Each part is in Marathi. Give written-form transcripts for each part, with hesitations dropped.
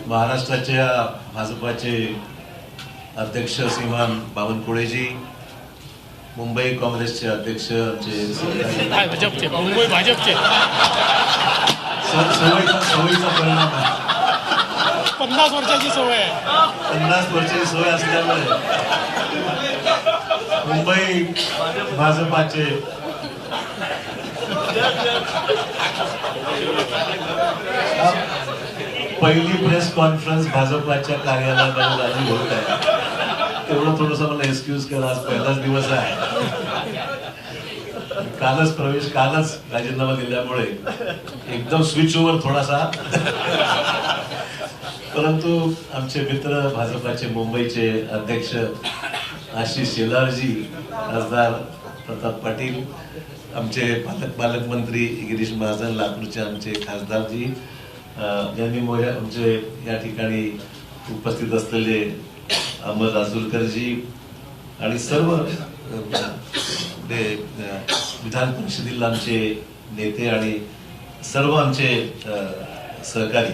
महाराष्ट्राच्या भाजपाचे अध्यक्ष श्रीमान बावनकुळेजी, मुंबई काँग्रेसचे अध्यक्ष भाजपचे मुंबई भाजपचे सवयीचा परिणाम आहे. 50 वर्षाची सवय आहे. 50 वर्षाची सवय असल्यामुळे मुंबई भाजपाचे पहिली प्रेस कॉन्फरन्स भाजपाच्या कार्यालयामध्ये होत आहे. तेवढं थोडंसं मला एक्सक्यूज करा, आज पहिलाच दिवस आहे. कालच राजीनामा दिल्यामुळे एकदम स्विच ओव्हर थोडासा. परंतु आमचे मित्र भाजपाचे मुंबईचे अध्यक्ष आशिष शेलारजी, खासदार प्रताप पाटील, आमचे पालकमंत्री गिरीश महाजन, लातूरचे आमचे खासदारजी, यांनी आमचे या ठिकाणी उपस्थित असलेले अहमद आजुलकरजी आणि सर्व विधान परिषदेला आमचे नेते आणि सर्व आमचे सहकारी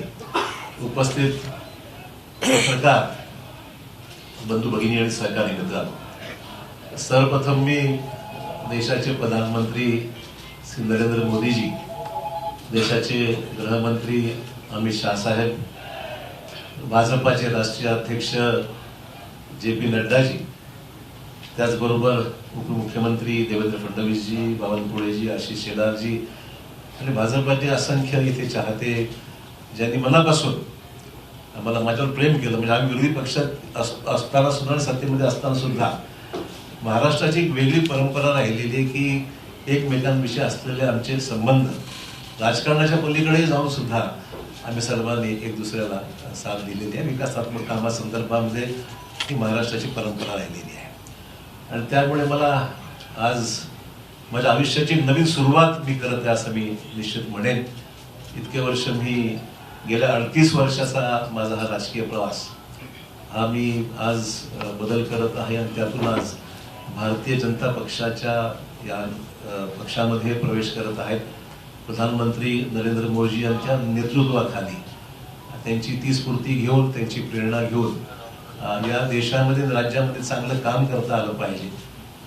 उपस्थित पत्रकार बंधू भगिनी आणि सहकारी मित्रांनो, सर्वप्रथम मी देशाचे प्रधानमंत्री श्री नरेंद्र मोदीजी, देशाचे गृहमंत्री अमित शाह साहेब, भाजपाचे राष्ट्रीय अध्यक्ष JP नड्डाजी, त्याचबरोबर उपमुख्यमंत्री देवेंद्र फडणवीसजी, बावनकुळेजी, आशिष शेलारजी आणि भाजपाचे असंख्य इथे चाहते, ज्यांनी मनापासून आम्हाला माझ्यावर प्रेम केलं. म्हणजे आम्ही विरोधी पक्षात असताना सुद्धा, सत्तेमध्ये असताना सुद्धा महाराष्ट्राची एक वेगळी परंपरा राहिलेली आहे की एकमेकांविषयी असलेले आमचे संबंध राजकारणाच्या पलीकडे जाऊन सुद्धा आम्ही सर्वांनी एक दुसऱ्याला साथ दिलेली आहे. विकासात्मक कामासंदर्भामध्ये ही महाराष्ट्राची परंपरा राहिलेली आहे आणि त्यामुळे मला आज माझ्या आयुष्याची नवीन सुरुवात मी करत आहे असं मी निश्चित म्हणेन. इतके वर्ष मी गेल्या 38 वर्षाचा माझा हा राजकीय प्रवास हा मी आज बदल करत आहे आणि त्यातून आज भारतीय जनता पक्षाच्या या पक्षामध्ये प्रवेश करत आहेत. प्रधानमंत्री नरेंद्र मोदी यांच्या नेतृत्वाखाली त्यांची ती स्फूर्ती घेऊन, त्यांची प्रेरणा घेऊन या देशामध्ये राज्यामध्ये चांगलं काम करता आलं पाहिजे,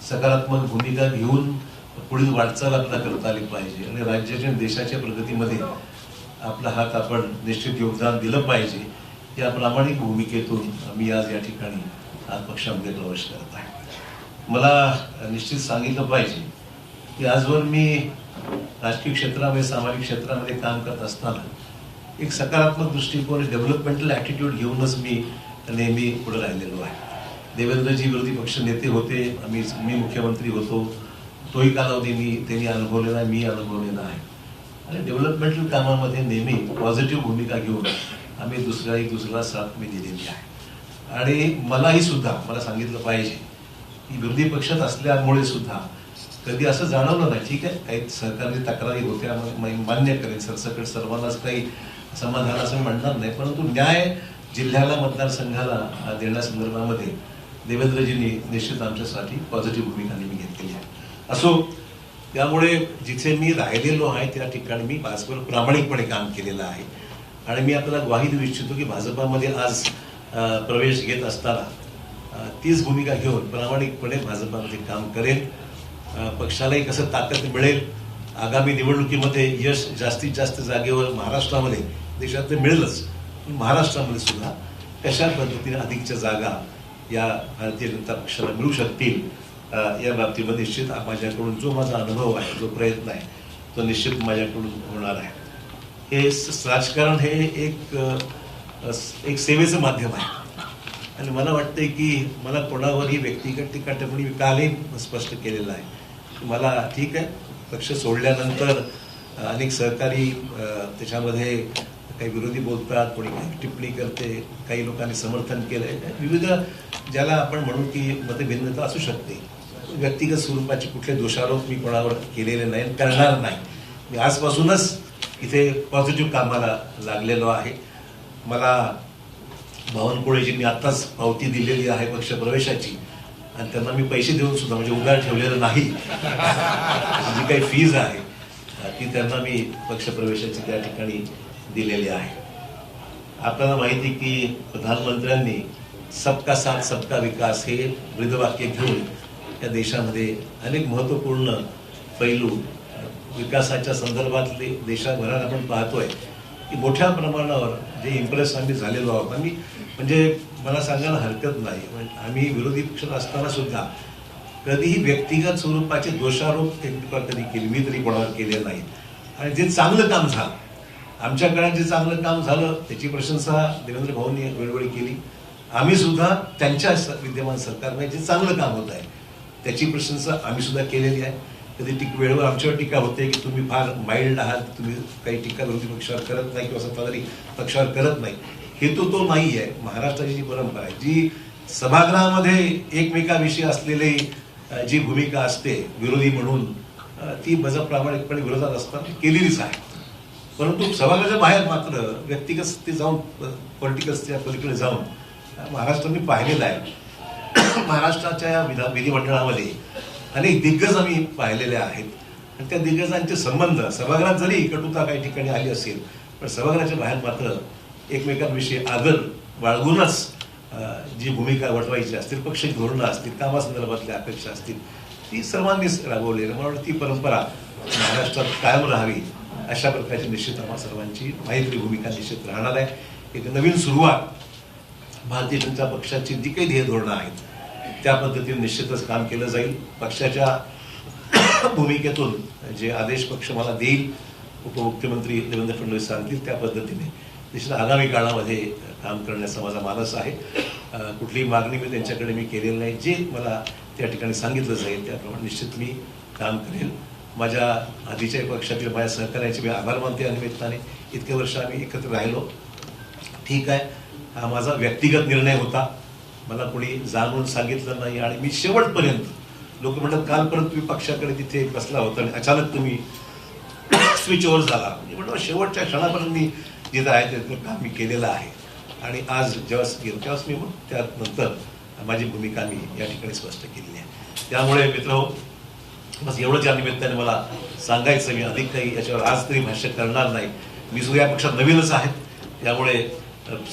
सकारात्मक भूमिका घेऊन पुढील वाटचाल आपल्याला करता आली पाहिजे आणि राज्याच्या देशाच्या प्रगतीमध्ये आपला हात आपण निश्चित योगदान दिलं पाहिजे. या प्रामाणिक भूमिकेतून मी आज या ठिकाणी आज पक्षामध्ये प्रवेश करत आहे. मला निश्चित सांगितलं पाहिजे की आजवर मी राजकीय क्षेत्रामध्ये, सामाजिक क्षेत्रामध्ये काम करत असताना एक सकारात्मक दृष्टिकोन, डेव्हलपमेंटल ॲटिट्यूड घेऊनच मी नेहमी पुढे राहिलेलो आहे. देवेंद्रजी विरोधी पक्ष नेते होते, मी मुख्यमंत्री होतो, तोही कालावधी त्यांनी अनुभवलेला आहे, मी अनुभवलेला आहे आणि डेव्हलपमेंटल कामामध्ये नेहमी पॉझिटिव्ह भूमिका घेऊन आम्ही दुसऱ्याला साथ मी दिलेली आहे. आणि मलाही सुद्धा मला सांगितलं पाहिजे की विरोधी पक्षात असल्यामुळे सुद्धा कधी असं जाणवलं नाही. ठीक आहे, काही सहकारी तक्रारी होत्या, मान्य करेन, सरसकट सर्वांनाच काही समाधान असं म्हणणार नाही, परंतु न्याय जिल्ह्याला, मतदारसंघाला देण्यासंदर्भामध्ये देवेंद्रजींनी निश्चित आमच्यासाठी पॉझिटिव्ह भूमिका नेहमी घेतलेली आहे. असो, त्यामुळे जिथे मी राहिलेलो आहे त्या ठिकाणी मी भाजपवर प्रामाणिकपणे काम केलेलं आहे आणि मी आपल्याला ग्वाही देऊ इच्छितो की भाजपामध्ये आज प्रवेश घेत असताना तीच भूमिका घेऊन प्रामाणिकपणे भाजपामध्ये काम करेल. पक्षालाही कसं ताकद मिळेल, आगामी निवडणुकीमध्ये यश जास्तीत जास्त जागेवर महाराष्ट्रामध्ये, देशात मिळेलच, पण महाराष्ट्रामध्ये सुद्धा कशा पद्धतीने अधिकच्या जागा या भारतीय जनता पक्षाला मिळू शकतील या बाबतीमध्ये निश्चित माझ्याकडून जो माझा अनुभव आहे, जो प्रयत्न आहे, तो निश्चित माझ्याकडून होणार आहे. हे राजकारण हे एक सेवेचं माध्यम आहे आणि मला वाटतंय की मला कोणावरही व्यक्तिगत टीका टिप्पणी मी कालही स्पष्ट केलेलं आहे. मला ठीक आहे, पक्ष सोडल्यानंतर अनेक सहकारी त्याच्यामध्ये काही विरोधी बोलतात, कोणी काही टिप्पणी करते, काही लोकांनी समर्थन केलंय, विविध ज्याला आपण म्हणू की मतभिन्नता असू शकते. व्यक्तिगत स्वरूपाचे कुठले दोषारोप मी कोणावर केलेले नाही, करणार नाही. मी आजपासूनच इथे पॉझिटिव्ह कामाला लागलेलो आहे. मला बावनकुळेजींनी आत्ताच पावती दिलेली आहे पक्ष प्रवेशाची आणि त्यांना मी पैसे देऊन सुद्धा, म्हणजे उधार ठेवलेलं नाही, जी काही फीज आहे ती त्यांना मी पक्ष प्रवेशाची त्या ठिकाणी दिलेली आहे. आपल्याला माहिती की प्रधानमंत्र्यांनी सबका साथ सबका विकास हे ब्रीदवाक्य घेऊन या देशामध्ये अनेक महत्त्वपूर्ण पैलू विकासाच्या संदर्भातले देशाभरात आपण पाहतोय की मोठ्या प्रमाणावर जे इम्प्रेस आम्ही झालेलो आहोत. आम्ही म्हणजे मला सांगायला हरकत नाही, म्हणजे आम्ही विरोधी पक्षात असताना सुद्धा कधीही व्यक्तिगत स्वरूपाचे दोषारोप कधी केले, मी तरी कोणावर केले नाही. आणि जे चांगलं काम झालं, आमच्या काळात जे चांगलं काम झालं त्याची प्रशंसा देवेंद्र भाऊंनी वेळोवेळी केली. आम्ही सुद्धा त्यांच्या विद्यमान सरकारने जे चांगलं काम होत आहे त्याची प्रशंसा आम्ही सुद्धा केलेली आहे. कधी वेळेवर आमच्यावर टीका होते की तुम्ही फार माइल्ड आहात, तुम्ही काही टीका विरोधी पक्षावर करत नाही किंवा सत्ताधारी पक्षावर करत नाही. हेतू तो नाही आहे. महाराष्ट्राची जी परंपरा आहे, जी सभागृहामध्ये एकमेकाविषयी असलेली जी भूमिका असते विरोधी म्हणून, ती प्रामाणिकपणे विरोधात असताना केलेलीच आहे. परंतु सभागृहाच्या बाहेर मात्र व्यक्तिगत स्थिती जाऊन पॉलिटिकल पलीकडे जाऊन महाराष्ट्राने पाहिलेलं आहे. महाराष्ट्राच्या विधिमंडळामध्ये अनेक दिग्गज आम्ही पाहिलेले आहेत आणि त्या दिग्गजांचे संबंध सभागृहात जरी कटुता काही ठिकाणी आली असेल, पण सभागृहाच्या बाहेर मात्र एकमेकांविषयी आदर बाळगूनच जी भूमिका वटवायची असतील, पक्षी धोरणं असतील, कामासंदर्भातल्या अपेक्षा असतील, ती सर्वांनीच राबवलेली. मला वाटतं ती परंपरा महाराष्ट्रात कायम राहावी अशा प्रकारची निश्चित आम्हा सर्वांची मैत्री भूमिका निश्चित राहणार आहे. एक नवीन सुरुवात भारतीय जनता पक्षाची जी काही ध्येय धोरणं आहेत त्या पद्धतीने निश्चितच काम केलं जाईल. पक्षाच्या भूमिकेतून जे आदेश पक्ष मला देईल, उपमुख्यमंत्री देवेंद्र फडणवीस सांगतील त्या पद्धतीने निश्चित आगामी काळामध्ये काम करण्याचा माझा मानस आहे. कुठलीही मागणी मी त्यांच्याकडे केलेली नाही. जे मला त्या ठिकाणी सांगितलं जाईल त्याप्रमाणे निश्चित मी काम करेल. माझ्या आधीच्या पक्षातील माझ्या सहकार्याचे मी आभार मानते. या निमित्ताने इतके वर्ष आम्ही एकत्र राहिलो. ठीक आहे, हा माझा व्यक्तिगत निर्णय होता, मला कोणी जाणून सांगितलं नाही आणि मी शेवटपर्यंत, लोक म्हणतात काल परत तुम्ही पक्षाकडे तिथे बसला होता आणि अचानक तुम्ही स्विच ओव्हर झाला. म्हणजे म्हणून शेवटच्या क्षणापर्यंत मी जिथं आहे त्यातलं काम मी केलेलं आहे आणि आज जेव्हा गेलो तेव्हाच मी मग त्यानंतर माझी भूमिका मी या ठिकाणी स्पष्ट केलेली आहे. त्यामुळे मित्र, बस एवढंच या निमित्ताने मला सांगायचं. मी अधिक काही याच्यावर आज तरी भाष्य करणार नाही. मी सुद्धा या पक्षात नवीनच आहे, त्यामुळे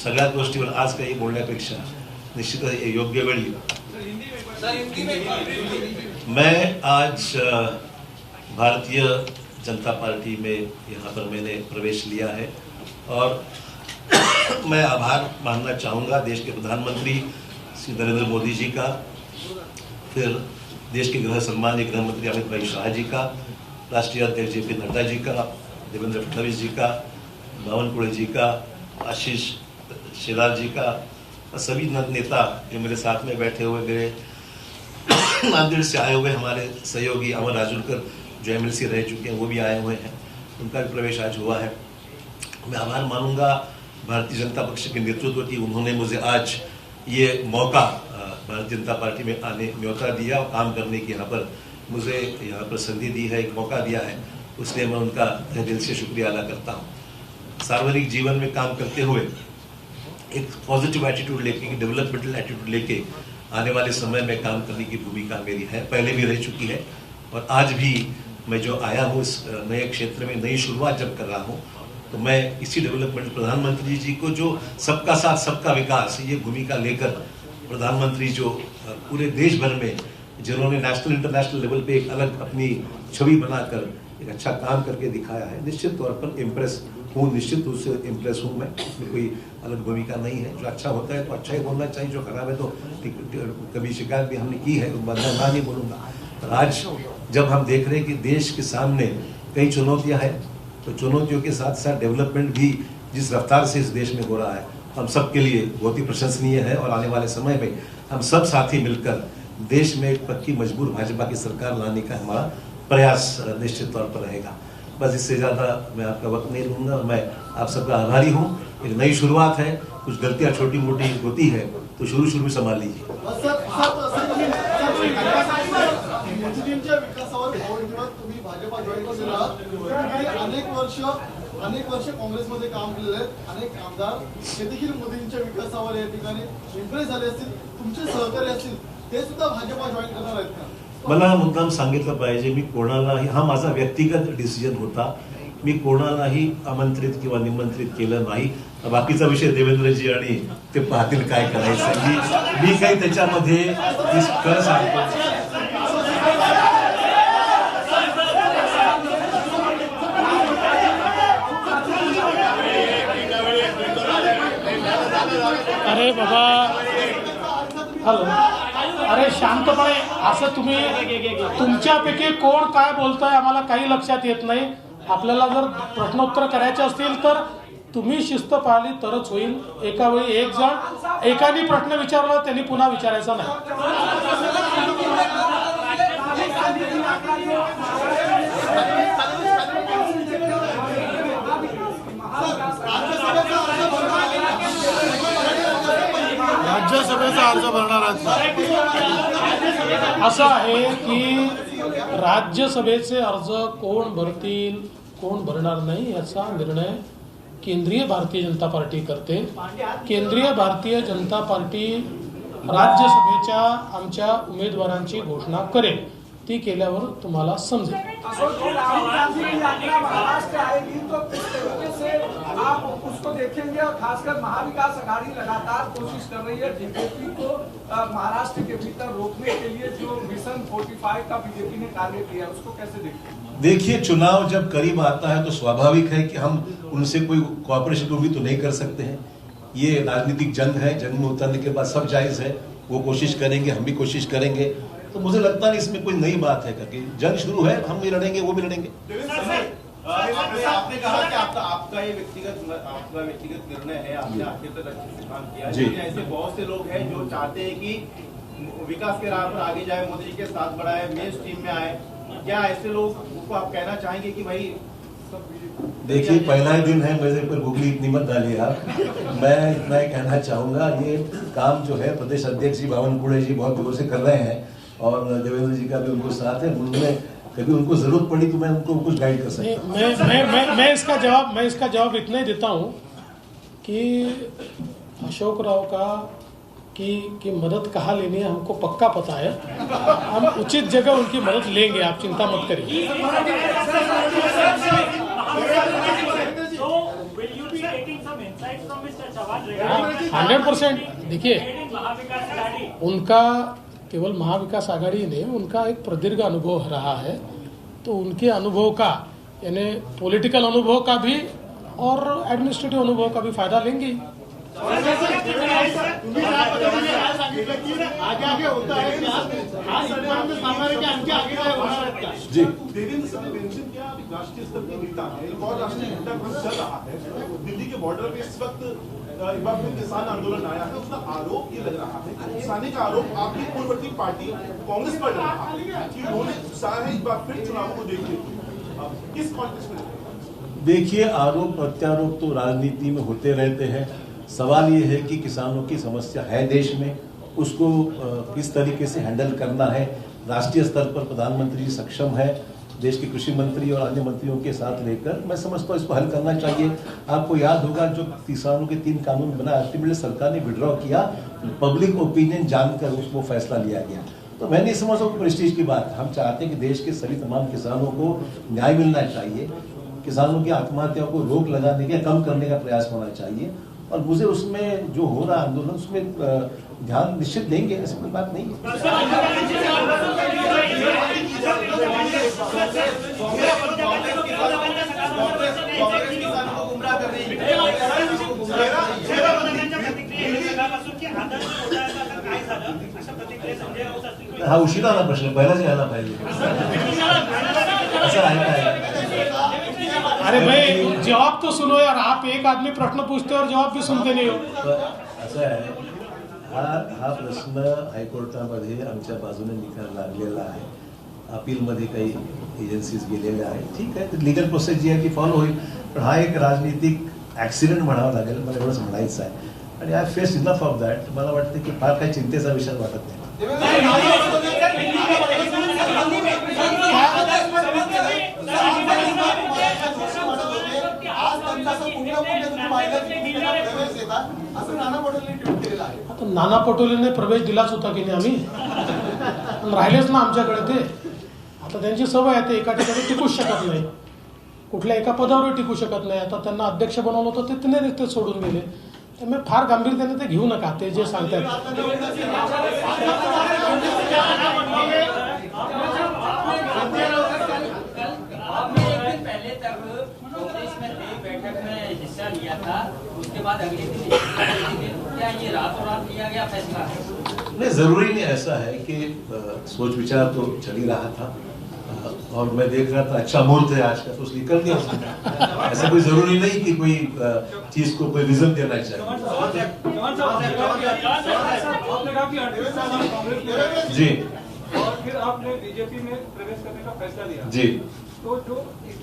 सगळ्याच गोष्टीवर आज काही बोलण्यापेक्षा निश्चितच योग्य वेळी मैं आज भारतीय जनता पार्टी में यहाँ पर मैंने प्रवेश लिया है और मैं आभार मानना चाहूँगा देश के प्रधानमंत्री श्री नरेंद्र मोदी जी का, फिर देश के सम्मानीय गृह मंत्री अमित भाई शाह जी का, राष्ट्रीय अध्यक्ष JP नड्डा जी का, देवेंद्र फडणवीस जी का, बावनकुळे जी का, आशीष शेलार जी का, सभी नेता जो मेरे साथ में बैठे हुए, मेरे नांदेड़ से आए हुए हमारे सहयोगी अमर राजूरकर जो MLC रह चुके हैं वो भी आए हुए हैं, उनका भी प्रवेश आज हुआ है. मैं आभार मानूंगा भारतीय जनता पक्ष के नेतृत्व की. उन्होंने मुझे आज ये मौका भारतीय जनता पार्टी में आने न्योता दिया और काम करने की यहाँ पर मुझे यहाँ पर संधि दी है, एक मौका दिया है, उसलिए मैं उनका दिल से शुक्रिया अदा करता हूँ. सार्वजनिक जीवन में काम करते हुए एक पॉजिटिव एटीट्यूड लेके, डेवलपमेंटल एटीट्यूड लेके आने वाले समय में काम करने की भूमिका मेरी है, पहले भी रह चुकी है और आज भी मैं जो आया हूँ इस नए क्षेत्र में नई शुरुआत जब कर रहा हूँ तो मैं इसी डेवलपमेंट, प्रधानमंत्री जी को जो सबका साथ सबका विकास ये भूमिका लेकर प्रधानमंत्री जो पूरे देश भर में जिन्होंने नेशनल इंटरनेशनल लेवल पे एक अलग अपनी छवि बनाकर एक अच्छा काम करके दिखाया है, निश्चित तौर पर इम्प्रेस हूँ, निश्चित रूप से इम्प्रेस हूँ मैं. इसमें कोई अलग भूमिका नहीं है. जो अच्छा होता है तो अच्छा ही बोलना चाहिए, जो खराब है तो कभी शिकायत भी हमने की है, ना नहीं बोलूँगा. पर आज जब हम देख रहे हैं कि देश के सामने कई चुनौतियाँ हैं, तो चुनौतियों के साथ साथ डेवलपमेंट भी जिस रफ्तार से इस देश में हो रहा है हम सबके लिए बहुत ही प्रशंसनीय है. और आने वाले समय में हम सब साथी मिलकर देश में एक पक्की मजबूर भाजपा की सरकार लाने का हमारा प्रयास निश्चित तौर पर रहेगा. बस इससे ज़्यादा मैं आपका वक्त नहीं लूँगा. मैं आप सबका आभारी हूँ. एक नई शुरुआत है, कुछ गलतियाँ छोटी मोटी होती है तो शुरू में संभाल लीजिए. अनेक वर्ष काँग्रेसमध्ये काम केलेले आहेत, अनेक आमदार हे देखील मोदींच्या विकासावर या ठिकाणी इम्प्रेस झाले असतील, तुमचे सहकारी असतील, ते सुद्धा भाजपा जॉईन करणार आहेत का? मला मुद्दाम सांगितलं पाहिजे, मी कोणालाही, हा माझा व्यक्तिगत डिसिजन होता, मी कोणालाही आमंत्रित किंवा निमंत्रित केलं नाही. बाकीचा विषय देवेंद्रजी आणि ते पाहतील काय करायचं. मी काही त्याच्यामध्ये कळ सांगतो. अरे बाबा, हॅलो, अरे शांतपणे असं तुम्ही तुमच्यापैकी कोण काय बोलताय आम्हाला काही लक्षात येत नाही. आपल्याला जर प्रश्नोत्तर करायचे असतील तर तुम्ही शिस्त पाळली तरच होईल. एका वेळी एक जण एकाने प्रश्न विचारला त्यांनी पुन्हा विचारायचा नाही. राज्यसभेचा अर्ज भरणार आहेत. असं आहे की राज्यसभेचे अर्ज कोण भरतील कोण भरणार नाही याचा निर्णय केंद्रीय भारतीय जनता पार्टी करते. केंद्रीय भारतीय जनता पार्टी राज्यसभेच्या आमच्या उमेदवारांची घोषणा करेल. ती केल्यावर तुम्हाला समजेल. महाराष्ट्र आएगी तो किस तरीके से आप उसको देखेंगे, और खासकर महाविकास आघाड़ी लगातार कोशिश कर रही है बीजेपी को महाराष्ट्र के भीतर रोकने के लिए. जो मिशन 45 का बीजेपी ने टारगेट लिया उसको कैसे देखते हैं? देखिए, चुनाव जब करीब आता है तो स्वाभाविक है कि हम उनसे कोई कोऑपरेशन को भी तो नहीं कर सकते हैं. ये राजनीतिक जंग है, जंग में उतरने के बाद सब जायज है. वो कोशिश करेंगे, हम भी कोशिश करेंगे. तो मुझे लगता है इसमें कोई नई बात है कि जंग शुरू है, हम भी लड़ेंगे, वो भी लड़ेंगे. आपने कहा कि आपका ये व्यक्तिगत निर्णय है, आपने आखिर तक अच्छे से काम किया. लेकिन ऐसे बहुत से लोग हैं जो चाहते हैं कि विकास के राह पर आगे जाए, मोदी जी के साथ बढ़ाए, मेन स्ट्रीम में आए. क्या ऐसे लोग को आप कहना चाहेंगे कि भाई देखिए, पहला ही दिन है, मेरे पर गुगली इतनी मत डालिए आप. मैं इतना ही कहना चाहूंगा, ये काम जो है प्रदेश अध्यक्ष जी बावनकुळे जी बहुत जोर से कर रहे हैं और देवेंद्र जी का भी उनको साथ है. उन्होंने कभी उनको जरूरत पड़ी तो मैं उनको कुछ गाइड कर सकता हूँ. मैं इसका जवाब इतना ही देता हूँ कि अशोक राव का की मदद कहाँ लेनी है हमको पक्का पता है. हम उचित जगह उनकी मदद लेंगे, आप चिंता मत करिए. So, will you be taking some insights from Mr. Chawhan? 100%. देखिए, महाविकास आघाड़ी उनका केवल महाविकास आघाड़ी ने उनका एक प्रदीर्घ अनुभव रहा है. तो उनके अनुभव का यानी पॉलिटिकल अनुभव का भी और एडमिनिस्ट्रेटिव अनुभव का भी फायदा लेंगे. तुम्ही ज्या पद्धतीने आज सांगितलं की आगे आगे होता है की आज सरकार में सामने की आणखी आगे काय होणार आहेत का? जी, देवेंद्र सिंह ने मेंशन किया राष्ट्रीय स्तर पर नेता है, एक और राष्ट्रीय नेता पर चल रहा है. दिल्ली के बॉर्डर पे इस वक्त एक बार फिर किसान आंदोलन आया है. उसका आरोप ये लग रहा है, किसानी का आरोप आपकी पूर्ववर्ती पार्टी कांग्रेस पर लग रहा है कि उन्होंने उकसाया है एक बार फिर चुनावों को देखते हुए. किस कॉन्टेक्स्ट में? देखिए, आरोप प्रत्यारोप तो राजनीति में होते रहते हैं. सवाल ये है कि किसानों की समस्या है देश में, उसको किस तरीके से हैंडल करना है. राष्ट्रीय स्तर पर प्रधानमंत्री सक्षम है, देश के कृषि मंत्री और अन्य मंत्रियों के साथ लेकर मैं समझता हूँ इसको हल करना चाहिए. आपको याद होगा जो किसानों के 3 कानून बना, अल्टीमेटली सरकार ने विड्रॉ किया, पब्लिक ओपिनियन जानकर उसको फैसला लिया गया. तो मैं नहीं समझता हूँ प्रेस्टीज की बात. हम चाहते हैं कि देश के सभी तमाम किसानों को न्याय मिलना चाहिए. किसानों की आत्महत्या को रोक लगाने का, कम करने का प्रयास होना चाहिए. और मुझे उसमें जो हो रहा आंदोलन उसमें ध्यान निश्चित देंगे, ऐसी कोई बात नहीं है. हा उशिरा आला प्रश्न, पहिलाच यायला पाहिजे. असं आहे काय? अरे भाई, जवाब तो सुनो यार. आप एक आदमी प्रश्न पूछते हो और जवाब भी सुनते नहीं हो. असं आहे, हा प्रश्न हायकोर्टामध्ये आमच्या बाजूने निकाल लागलेला आहे. अपीलमध्ये काही एजन्सीज गेलेल्या आहेत. ठीक आहे, लिगल प्रोसेस जी आहे ती फॉलो होईल. पण हा एक राजनीतिक ऍक्सिडेंट म्हणावा लागेल, मला एवढंच म्हणायचं आहे. आणि I face enough of that. मला वाटतं की फार काही चिंतेचा विषय वाटत नाही. आता नाना पटोलेने प्रवेश दिलाच होता की नाही आम्ही, पण राहिलेच ना आमच्याकडे ते. आता त्यांची सवय आहे, ते एका ठिकाणी टिकूच शकत नाही. कुठल्या एका पदावर टिकू शकत नाही. आता त्यांना अध्यक्ष बनवलं होतं ते तिने रिक्त सोडून गेले. त्यामुळे फार गांभीर्याने ते घेऊ नका ते जे सांगतात. आपने एक दिन पहले तक कांग्रेस में बैठक में हिस्सा लिया था, उसके बाद अगले दिन क्या ये रातों रात लिया गया फैसला है? नहीं, जरूरी नहीं ऐसा है कि सोच विचार तो चल ही रहा था और मैं देख रहा था अच्छा मुहूर्त है आज का, तो इसलिए कर दिया उसने. ऐसा कोई जरूरी नहीं कि कोई चीज को कोई रीजन देना चाहिए. जी और फिर आपने बीजेपी में प्रवेश करने का फैसला लिया जी. तो जो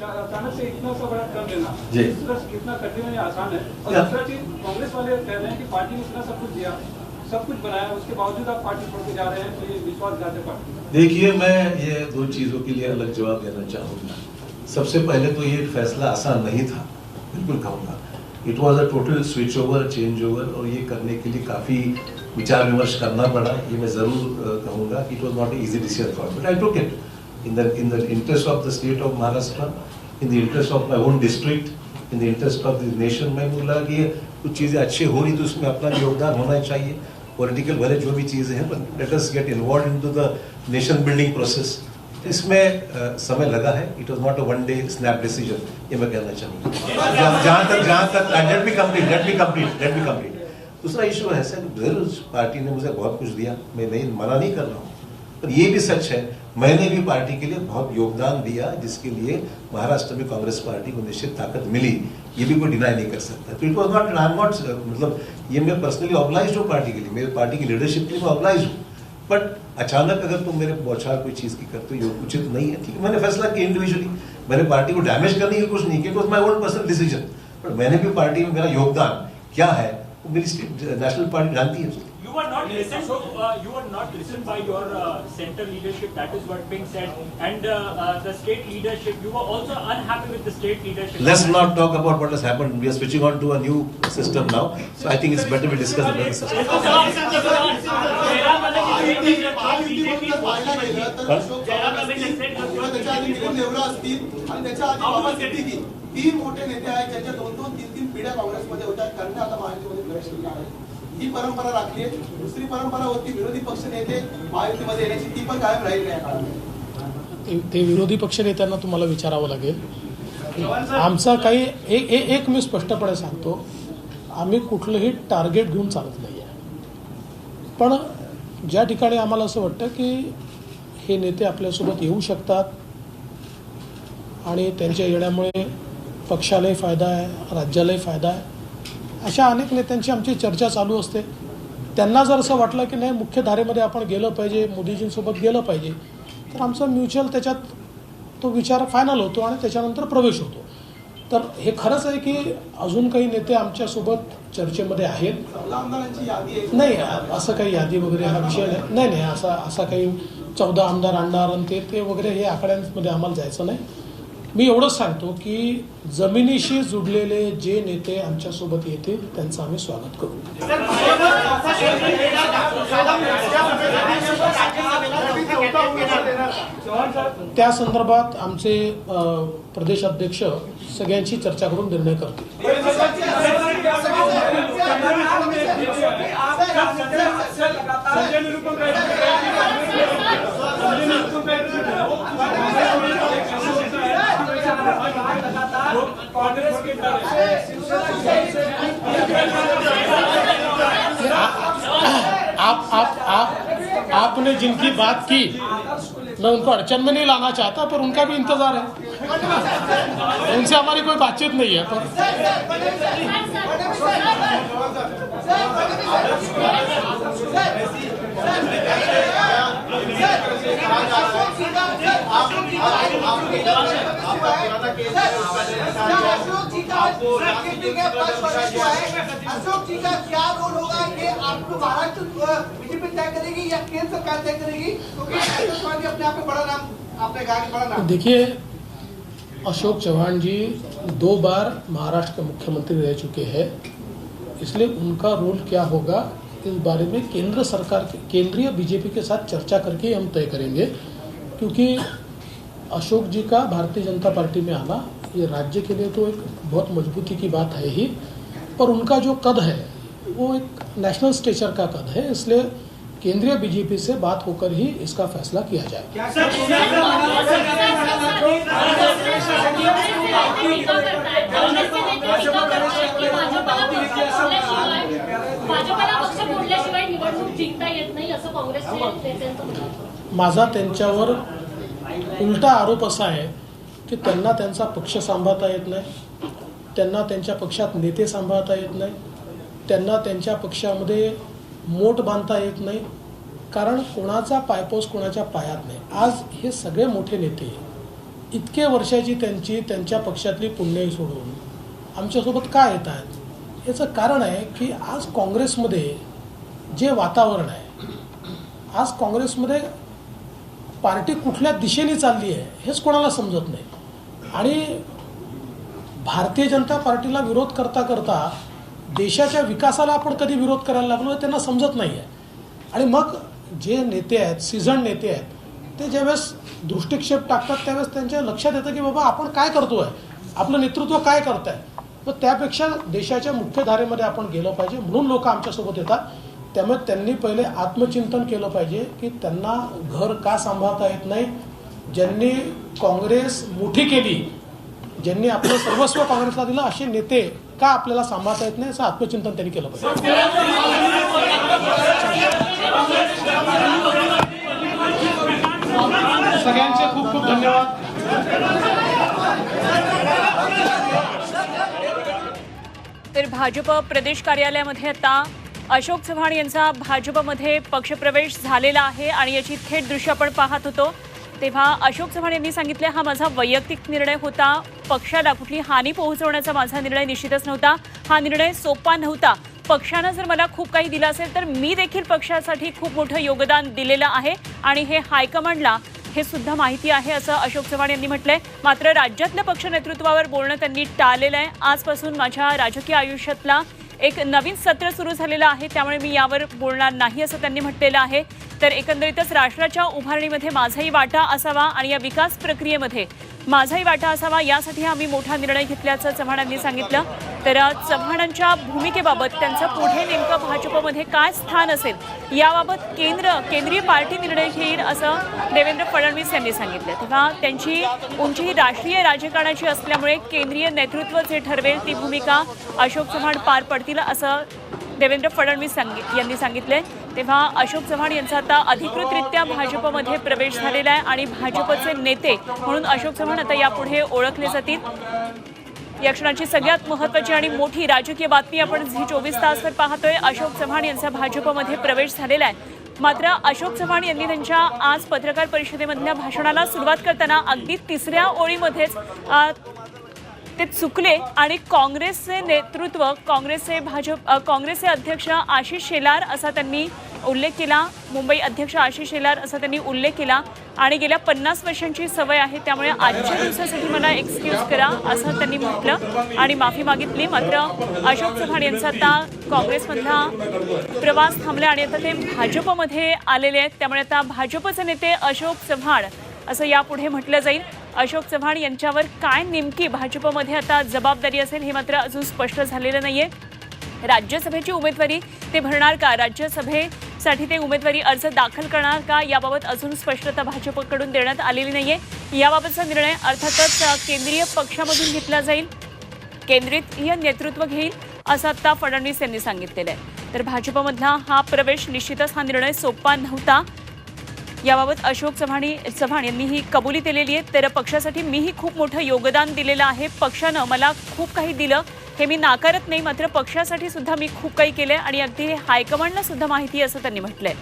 अचानक से इतना सा बड़ा कर देना जी. कितना कठिन या आसान है. और दूसरा चीज कांग्रेस वाले कह रहे हैं कि पार्टी ने इतना सब कुछ दिया, सब कुछ बनाया, उसके बावजूद आप पार्टी छोड़ के जा रहे हैं, तो ये विश्वासघात है पार्टी. देखिए, मैं ये दो चीजों के लिए अलग जवाब देना चाहूंगा. सबसे पहले तो ये फैसला आसान नहीं था, बिल्कुल कहूंगा. It was a total switch over, change over, और ये करने के लिए काफी विचार विमर्श करना पड़ा. ये मैं जरूर कहूंगा कि it was not easy decision for me, but I took it in the interest of the state of Maharashtra, in the interest of my own district, in the interest of the nation. मैं बोला कि कुछ चीजें अच्छी हो रही तो उसमें अपना भी योगदान होना चाहिए. पॉलिटिकल भले जो भी चीजें हैं, but let us get involved into the nation building process. इसमें समय लगा है. It was not a one day snap decision. ये मैं कहना चाहूँगा. जहाँ तक let me complete. दूसरा इशू है सर, जरूर पार्टी ने मुझे बहुत कुछ दिया, मैं नहीं मना नहीं कर रहा हूँ, पर ये भी सच है मैंने भी पार्टी के लिए बहुत योगदान दिया, जिसके लिए महाराष्ट्र में कांग्रेस पार्टी को निश्चित ताकत मिली. ये भी कोई डिनाई नहीं कर सकता. तो it was not, I am not, मतलब ये मैं पर्सनली ऑब्लाइज्ड हूँ पार्टी के लिए, मेरे पार्टी की लीडरशिप के लिए मैं ऑब्लाइज्ड हूँ. बट अचानक अगर तुम मेरे बौछार कोई चीज की करते हो, ये उचित नहीं है. ठीक है, मैंने फैसला किया इंडिविजुअली, मैंने पार्टी को डैमेज करने की कुछ नहीं किया. It was my own personal decision. But मैंने भी पार्टी में मेरा योगदान क्या है वो मेरी नेशनल पार्टी जानती है. You were not listened to. You were not listened by your center leadership. That is what being said, and the state leadership. You were also unhappy with the state leadership. Let's not talk about what has happened. We are switching on to a new system now, so I think it's better we discuss the present system. तीन मोठे नेते आहेत ज्यांच्या 2-3 पिढ्या काँग्रेसमध्ये होत्या, त्यांनी आता महायुतीमध्ये प्रवेश केला आहे. ही परंपरा राखली आहे. दुसरी परंपरा होती विरोधी पक्ष नेते महायुतीमध्ये येण्याची, ती पण कायम राहील या काळात. ते विरोधी पक्ष नेत्यांना तुम्हाला विचारावं लागेल. आमचा काही एक मी स्पष्टपणे सांगतो, आम्ही कुठलंही टार्गेट घेऊन चालत नाही आहे. पण ज्या ठिकाणी आम्हाला असं वाटतं की हे नेते आपल्यासोबत येऊ शकतात आणि त्यांच्या येण्यामुळे पक्षालाही फायदा आहे, राज्यालाही फायदा आहे, अशा अनेक नेत्यांची आमची चर्चा चालू असते. त्यांना जर असं वाटलं की नाही मुख्य धारेमध्ये आपण गेलं पाहिजे, मोदीजींसोबत गेलं पाहिजे, तर आमचं म्युच्युअल त्याच्यात तो विचार फायनल होतो आणि त्याच्यानंतर प्रवेश होतो. तर हे खरंच आहे की अजून काही नेते आमच्यासोबत चर्चेमध्ये आहेत. आमदारांची यादी आहे. नाही, असं काही यादी वगैरे हा विषय नाही. नाही असा काही 14 आमदार आणणार आणि ते वगैरे हे आकड्यांमध्ये आम्हाला जायचं नाही. मी एवढंच सांगतो की जमिनीशी जुडलेले जे नेते आमच्यासोबत येतील त्यांचं आम्ही स्वागत करू. त्या संदर्भात आमचे प्रदेश अध्यक्ष सगळ्यांची चर्चा करून निर्णय करतील. आपने जिनकी बात की मैं उनको अड़चन में नहीं लाना चाहता, पर उनका भी इंतजार है. उनसे हमारी कोई बातचीत नहीं है. पर अशोक जी का क्या रोल होगा, ये आपको महाराष्ट्र बीजेपी तय करेगी या केंद्र सरकार तय करेगी? क्योंकि अपने आप में बड़ा नाम, आपने कहा कि बड़ा नाम. देखिए, अशोक चौहान जी 2 बार महाराष्ट्र के मुख्यमंत्री रह चुके हैं, इसलिए उनका रोल क्या होगा इस बारे में केंद्र सरकार के केंद्रीय बीजेपी के साथ चर्चा करके हम तय करेंगे. क्योंकि अशोक जी का भारतीय जनता पार्टी में आना ये राज्य के लिए तो एक बहुत मजबूती की बात है ही, पर उनका जो कद है वो एक नेशनल स्टेचर का कद है, इसलिए केंद्रीय बीजेपी से बात होकर ही इसका फैसला किया जाए। माझा त्यांच्यावर उलटा आरोप असा आहे की त्यांना त्यांचा पक्ष सांभाळता येत नाही, त्यांना त्यांच्या पक्षात नेते सांभाळता येत नाही, त्यांना त्यांच्या पक्षामध्ये मोठ बांधता येत नाही, कारण कोणाचा पायपोस कोणाच्या पायात नाही। आज हे सगळे मोठे नेते इतके वर्षाची त्यांच्या पक्षातली पुण्य सोडून आमच्यासोबत का येत आहेत, याचं कारण आहे की आज काँग्रेसमध्ये जे वातावरण आहे, आज काँग्रेसमध्ये पार्टी कुठल्या दिशेने चालली आहे हेच कोणाला समजत नाही, आणि भारतीय जनता पार्टीला विरोध करता करता देशाच्या विकासाला आपण कधी विरोध करायला लागलो त्यांना समजत नाही आहे। आणि मग जे नेते आहेत, सीझन नेते आहेत, ते ज्यावेळेस दृष्टिक्षेप टाकतात त्यावेळेस त्यांच्या लक्षात येतं की बाबा आपण काय करतोय, आपलं नेतृत्व काय करताय, तर त्यापेक्षा देशाच्या मुख्यधारेमध्ये आपण गेलो पाहिजे, म्हणून लोक आमच्यासोबत येतात। त्यामुळे त्यांनी पहिले आत्मचिंतन केलं पाहिजे की त्यांना घर का सांभाळता येत नाही, ज्यांनी काँग्रेस मोठी केली, ज्यांनी आपलं सर्वस्व काँग्रेसला दिलं, असे नेते का आपल्याला सांभाळता येत नाही, असं आत्मचिंतन त्यांनी केलं पाहिजे। सगळ्यांचे खूप खूप धन्यवाद। तर भाजप प्रदेश कार्यालयामध्ये आता अशोक चव्हाण यांचा भाजपमध्ये पक्षप्रवेश झालेला आहे आणि याची थेट दृश्य आपण पाहत होतो। तेव्हा अशोक चव्हाण यांनी सांगितले, हा माझा वैयक्तिक निर्णय होता, पक्षाला कुठली हानी पोहोचवण्याचा माझा निर्णय निश्चितच नव्हता, हा निर्णय सोपा नव्हता, पक्षानं जर मला खूप काही दिलं असेल तर मी देखील पक्षासाठी खूप मोठं योगदान दिलेलं आहे आणि हे हायकमांडला हे सुद्धा माहिती आहे, असं अशोक चव्हाण यांनी म्हटलंय। मात्र राज्यातल्या पक्ष नेतृत्वावर बोलणं त्यांनी टाळलेलं आहे। आजपासून माझ्या राजकीय आयुष्यातला एक नवीन सत्र सुरू झालेलं आहे, त्यामुळे मी यावर बोलणार नाही असं त्यांनी म्हटलेलं आहे। तर एकंदरीतच राष्ट्राच्या उभारणीमध्ये माझाही वाटा असावा आणि या विकास प्रक्रियेमध्ये माझाही वाटा असावा, यासाठी आम्ही मोठा निर्णय घेतल्याचं चव्हाणांनी सांगितलं। तर चव्हाणांच्या भूमिकेबाबत त्यांचं पुढे नेमकं भाजपमध्ये काय स्थान असेल याबाबत केंद्रीय पार्टी निर्णय घेईल असं देवेंद्र फडणवीस यांनी सांगितलं। तेव्हा त्यांची उंची ही राष्ट्रीय राजकारणाची असल्यामुळे केंद्रीय नेतृत्व जे ठरवेल ती भूमिका अशोक चव्हाण पार पडतील असं देवेंद्र फडणवीस यांनी सांगितले। तेव्हा अशोक चव्हाण यांचा आता अधिकृतरित्या भाजपमध्ये प्रवेश झालेला आहे आणि भाजपचे नेते म्हणून अशोक चव्हाण आता यापुढे ओळखले जातील। या क्षणाची सगळ्यात महत्त्वाची आणि मोठी राजकीय बातमी आपण झी24 तासवर पाहतोय, अशोक चव्हाण यांचा भाजपमध्ये प्रवेश झालेला आहे। मात्र अशोक चव्हाण यांनी त्यांच्या आज पत्रकार परिषदेमधल्या भाषणाला सुरुवात करताना अगदी तिसऱ्या ओळीमध्येच ते चुकले आणि काँग्रेसचे नेतृत्व, काँग्रेसचे अध्यक्ष आशिष शेलार असा त्यांनी उल्लेख केला, मुंबई अध्यक्ष आशिष शेलार असा त्यांनी उल्लेख केला आणि गेल्या 50 वर्षांची सवय आहे, त्यामुळे आजच्या दिवसासाठी मला एक्सक्यूज करा असं त्यांनी म्हटलं आणि माफी मागितली। मात्र अशोक चव्हाण यांचा आता काँग्रेसमधला प्रवास थांबला आणि आता ते भाजपमध्ये आलेले आहेत, त्यामुळे आता भाजपचे नेते अशोक चव्हाण असं यापुढे म्हटलं जाईल। अशोक चव्हाण यांच्यावर काय नेमकी भाजपमध्ये आता जबाबदारी असेल हे मात्र अजून स्पष्ट झालेलं नाहीये। राज्यसभेची उमेदवारी ते भरणार का, राज्यसभेसाठी ते उमेदवारी अर्ज दाखल करणार का, याबाबत अजून स्पष्टता भाजपकडून देण्यात आलेली नाहीये। याबाबतचा निर्णय अर्थातच केंद्रीय पक्षामधून घेतला जाईल, केंद्रीय नेतृत्व घेईल असं आता फडणवीस यांनी सांगितलेलं आहे। तर भाजपमधला हा प्रवेश निश्चितच हा निर्णय सोपा नव्हता, याबाबत अशोक चव्हाण यांनी ही कबुली दिलेली आहे। तर पक्षासाठी मीही खूप मोठं योगदान दिलेलं आहे, पक्षानं मला खूप काही दिलं हे मी नाकारत नाही, मात्र पक्षासाठी सुद्धा मी खूप काही केलंय आणि अगदी हे हायकमांडला सुद्धा माहिती असं त्यांनी म्हटलंय।